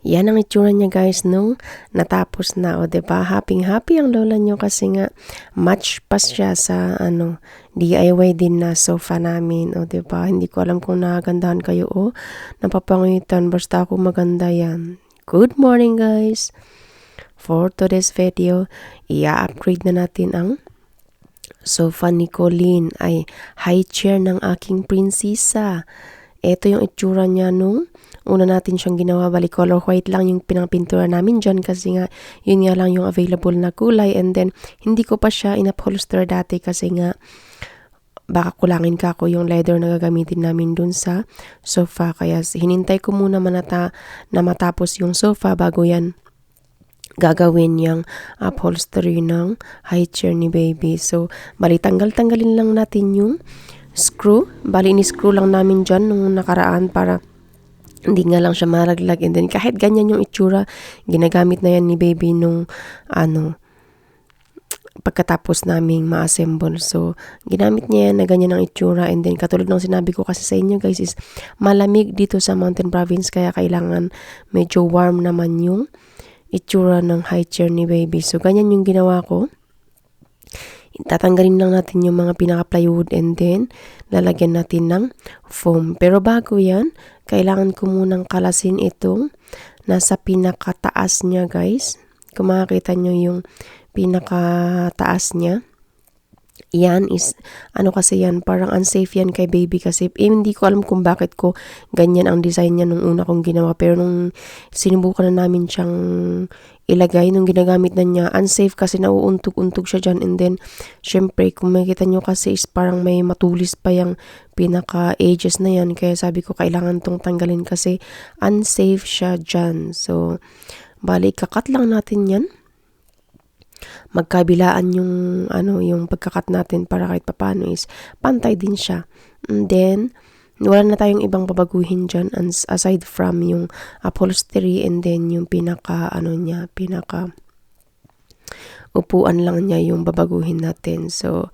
Yan ang itsura niya guys nung natapos na. O diba? Happy ang lola niyo kasi nga match pa siya sa DIY din na sofa namin. O diba? Hindi ko alam kung nakagandahan kayo o napapangitan. Basta ako maganda yan. Good morning guys! For today's video, i-upgrade na natin ang sofa ni Colleen ay high chair ng aking prinsesa. Ito yung itsura niya nung una natin siyang ginawa. Bali color white lang yung pinapintura namin dyan kasi nga yun nga lang yung available na kulay, and then hindi ko pa siya in-upholster dati kasi nga baka kulangin ka ako yung leather na gagamitin namin dun sa sofa, kaya hinintay ko muna na matapos yung sofa bago yan gagawin yung upholstery ng high chair ni baby. So bali tanggalin lang natin yung screw. Bali ni-screw lang namin dyan nung nakaraan para hindi nga lang siya maraglag, and then kahit ganyan yung itsura, ginagamit na yan ni baby nung pagkatapos naming ma-assemble. So ginamit niya yan na ganyan ang itsura, and then katulad ng sinabi ko kasi sa inyo guys is malamig dito sa Mountain Province, kaya kailangan medyo warm naman yung itsura ng high chair ni baby. So ganyan yung ginawa ko. Tatanggalin lang natin yung mga pinaka-plywood, and then lalagyan natin ng foam. Pero bago yan, kailangan ko munang kalasin itong nasa pinakataas niya guys. Kung makakita nyo yung pinakataas niya, yan is kasi yan parang unsafe yan kay baby kasi hindi ko alam kung bakit ko ganyan ang design niya nung una kong ginawa, pero nung sinubukan na namin siyang ilagay, nung ginagamit na niya, unsafe kasi nauuntog-untog siya dyan, and then syempre kung makikita nyo kasi is parang may matulis pa yung pinaka edges na yan, kaya sabi ko kailangan tong tanggalin kasi unsafe siya dyan. So bali kakat lang natin yan, magkabilaan yung pagkakat natin para kahit papano is pantay din siya. And then wala na tayong ibang babaguhin dyan aside from yung upholstery, and then yung pinaka upuan lang niya yung babaguhin natin. So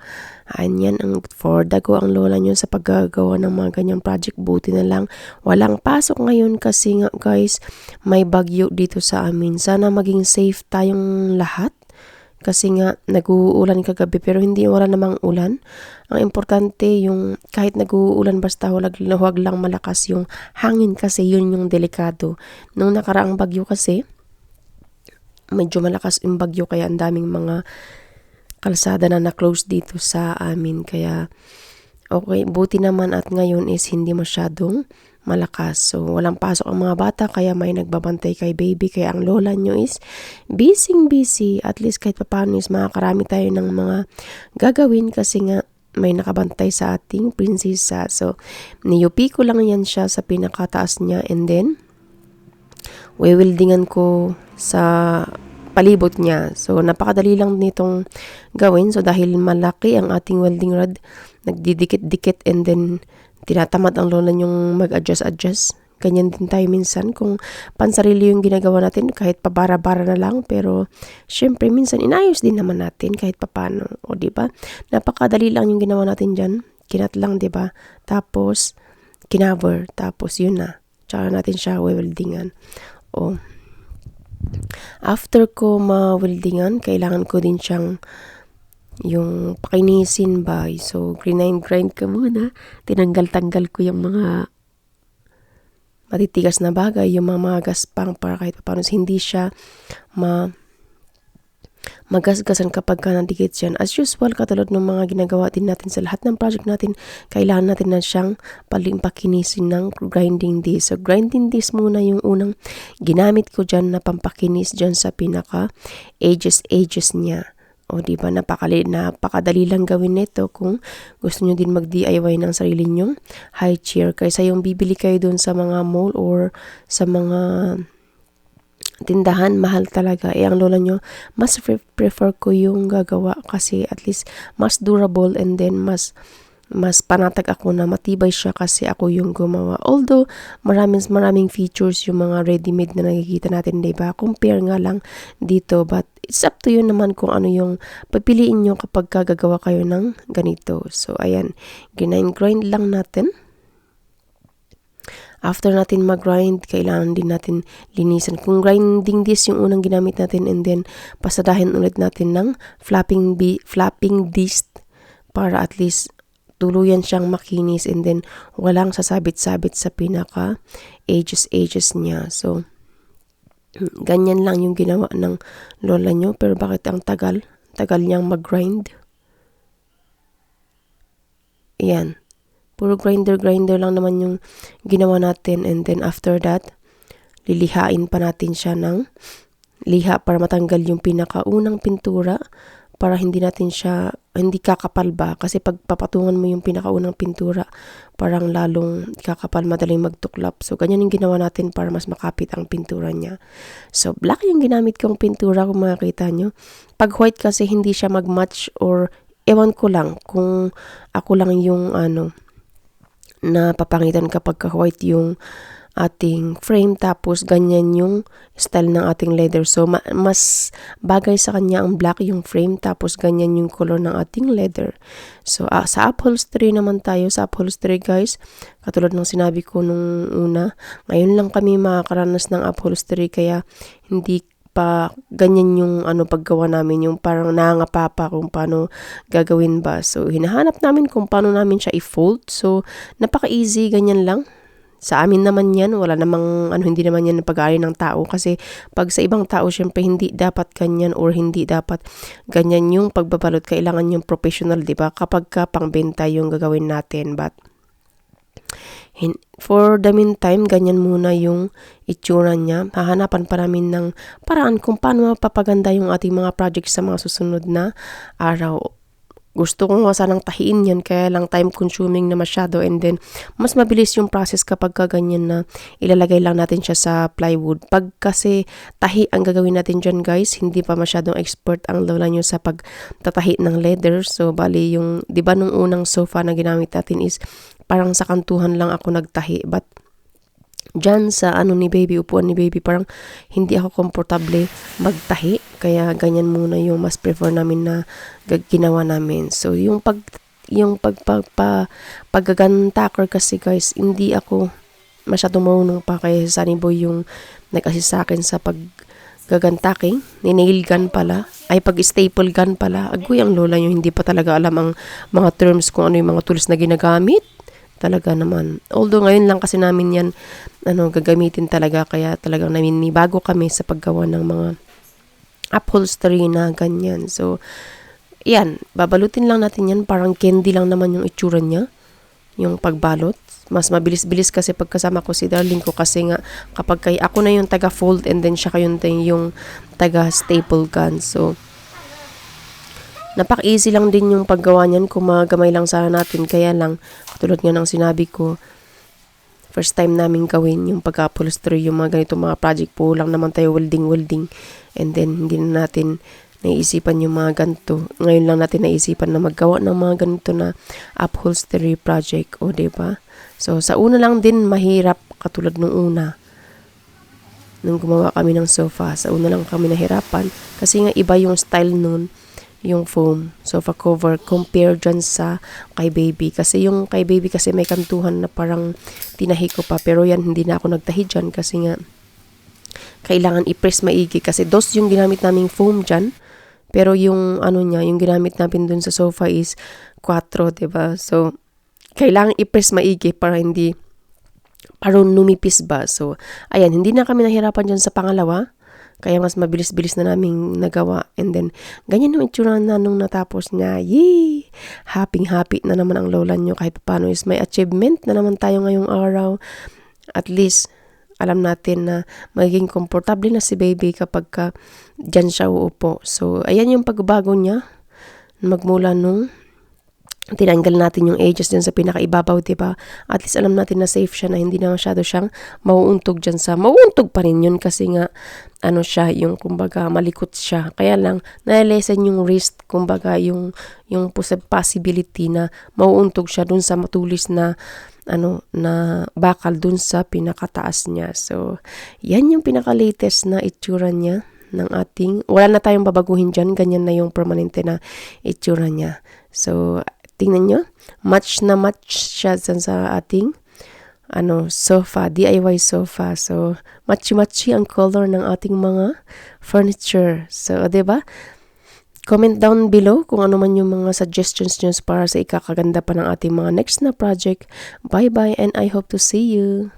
yan ang for dago ang lola nyo sa paggagawa ng mga ganyang project. Buti na lang walang pasok ngayon kasi nga guys may bagyo dito sa amin. Sana maging safe tayong lahat kasi nga nag-uulan kagabi, pero wala namang ulan. Ang importante yung kahit nag-uulan basta huwag lang malakas yung hangin kasi yun yung delikado. Nung nakaraang bagyo kasi medyo malakas yung bagyo, kaya ang daming mga kalsada na na-close dito sa amin. Kaya okay, buti naman at ngayon is hindi masyadong malakas. So walang pasok ang mga bata, kaya may nagbabantay kay baby, kaya ang lola nyo is busy. At least kahit paano is makakarami tayo ng mga gagawin kasi nga may nakabantay sa ating prinsesa. So niyupi ko lang yan siya sa pinakataas niya, and then wewildingan ko sa palibot niya. So napakadali lang nitong gawin. So dahil malaki ang ating welding rod, nagdidikit-dikit, and then tinatamad ang lola yung mag-adjust. Ganyan din tayo minsan kung pansarili yung ginagawa natin, kahit pabara-bara na lang, pero syempre minsan inayos din naman natin kahit papano. O diba? Napakadali lang yung ginawa natin dyan. Kinat lang, diba? Tapos kinaver, tapos yun na. Tsaka natin siya weldingan. O after ko ma-weldingan, kailangan ko din siyang yung pakinisin ba. So grind ka muna, tinanggal ko yung mga matitigas na bagay, yung mga gaspang, para kahit paano hindi siya magasgasan kapag ka nadikit yan. As usual, katulad ng mga ginagawa din natin sa lahat ng project natin, kailangan natin na siyang pakinisin ng grinding disc. So grinding disc muna yung unang ginamit ko dyan na pampakinis dyan sa pinaka edges niya. O diba, napakadali lang gawin nito kung gusto nyo din mag-DIY ng sarili nyong high chair, kaysa yung bibili kayo dun sa mga mall or sa mga tindahan, mahal talaga. Ang lola nyo, mas prefer ko yung gagawa kasi at least mas durable, and then mas panatag ako na matibay siya kasi ako yung gumawa. Although maraming features yung mga ready-made na nakikita natin, diba? Compare nga lang dito, but it's up to you naman kung ano yung pagpiliin nyo kapag gagawa kayo ng ganito. So ayan, grind lang natin. after natin mag-grind, kailangan din natin linisan. Kung grinding disc yung unang ginamit natin, and then pasadahin ulit natin ng flapping disc para at least tuluyan siyang makinis, and then walang sasabit-sabit sa pinaka edges niya. So ganyan lang yung ginawa ng lola nyo, pero bakit ang tagal niyang mag-grind? Yan. Puro grinder lang naman yung ginawa natin, and then after that, lilihain pa natin siya ng liha para matanggal yung pinakaunang pintura para hindi kakapal ba, kasi pag papatungan mo yung pinakaunang pintura, parang lalong kakapal, madaling magtuklap. So ganyan yung ginawa natin para mas makapit ang pintura niya. So black yung ginamit kong pintura, kung makikita nyo. Pag white kasi hindi siya mag-match, or ewan ko lang kung ako lang yung na papangitan kapag white yung ating frame, tapos ganyan yung style ng ating leather. So mas bagay sa kanya ang black yung frame, tapos ganyan yung color ng ating leather. So sa upholstery naman tayo. Sa upholstery guys, katulad ng sinabi ko nung una, ngayon lang kami makakaranas ng upholstery, kaya hindi pa ganyan yung paggawa namin, yung parang nangangapa kung paano gagawin ba. So hinahanap namin kung paano namin siya i-fold. So napaka-easy, ganyan lang. Sa amin naman yan, wala namang hindi naman yan pag-aari ng tao, kasi pag sa ibang tao syempre hindi dapat ganyan, or hindi dapat ganyan yung pagbabalot. Kailangan yung professional, di ba? Kapag pangbenta yung gagawin natin. But for the meantime, ganyan muna yung itsura niya. Hahanapan pa namin ng paraan kung paano mapapaganda yung ating mga projects sa mga susunod na araw. Gusto ko nga sanang tahiin yan, kaya lang time consuming na masyado, and then mas mabilis yung process kapag ganyan na ilalagay lang natin siya sa plywood. Pag kasi tahi ang gagawin natin dyan guys, hindi pa masyadong expert ang lola nyo sa pagtatahi ng leather. So bali yung, di ba nung unang sofa na ginamit natin is parang sa kantuhan lang ako nagtahi, but dyan sa upuan ni baby, parang hindi ako komportable magtahi, kaya ganyan muna yung mas prefer namin na ginawa namin. So yung paggagantaker kasi guys, hindi ako masyadong marunong pa, kaya Sunny Boy yung nag-assist sa akin sa paggagantaking, nail gun pala, ay pag-staple gun pala. Agoy, ang lola nyo hindi pa talaga alam ang mga terms, kung ano yung mga tools na ginagamit. Talaga naman. Although ngayon lang kasi namin yan gagamitin talaga, kaya talagang bago kami sa paggawa ng mga upholstery na ganyan. So yan, babalutin lang natin yan, parang candy lang naman yung itsura niya, yung pagbalot. Mas mabilis-bilis kasi pagkasama ko si darling ko, kasi nga kapag ako na yung taga-fold, and then siya yung taga-staple gun. So napak-easy lang din yung paggawa niyan kung magamay lang sana natin. Kaya lang, katulad nga ng sinabi ko, first time namin gawin yung pag-upholstery, yung mga ganito mga project po lang naman tayo welding, and then hindi na natin naisipan yung mga ganito. Ngayon lang natin naisipan na maggawa ng mga ganito na upholstery project, o diba? So sa una lang din mahirap, katulad nung una nung gumawa kami ng sofa. Sa una lang kami nahirapan, kasi nga iba yung style nun, yung foam sofa cover compare dyan sa kay baby. Kasi yung kay baby kasi may kantuhan na parang tinahi ko pa, pero yan hindi na ako nagtahi dyan, kasi nga kailangan i-press maigi, kasi dos yung ginamit naming foam dyan, pero yung yung ginamit namin dun sa sofa is 4, diba? So kailangan i-press maigi para hindi parang numipis ba. So ayan, hindi na kami nahirapan dyan sa pangalawa, kaya mas mabilis-bilis na naming nagawa. And then, ganyan yung itsura na nung natapos niya. Yay! Happy na naman ang lola nyo. Kahit paano is may achievement na naman tayo ngayong araw. At least, alam natin na magiging komportable na si baby kapag dyan siya uupo. So, ayan yung pagbabago niya. Magmula nung tinanggal natin yung edges dyan sa pinakaibabaw, diba? At least alam natin na safe siya, na hindi na masyado siyang mauuntog dyan sa, mauuntog pa rin yun, kasi nga, siya, yung kumbaga, malikot siya. Kaya lang, nalilesen yung wrist, kumbaga, yung possibility na mauuntog siya dun sa matulis na, na bakal dun sa pinakataas niya. So, yan yung pinaka-latest na itsura niya ng ating, wala na tayong babaguhin dyan, ganyan na yung permanente na itsura niya. So, tingnan nyo, match na match siya sa ating sofa, DIY sofa. So, matchy-matchy ang color ng ating mga furniture. So, 'di ba? Comment down below kung ano man yung mga suggestions nyo para sa ikakaganda pa ng ating mga next na project. Bye-bye and I hope to see you.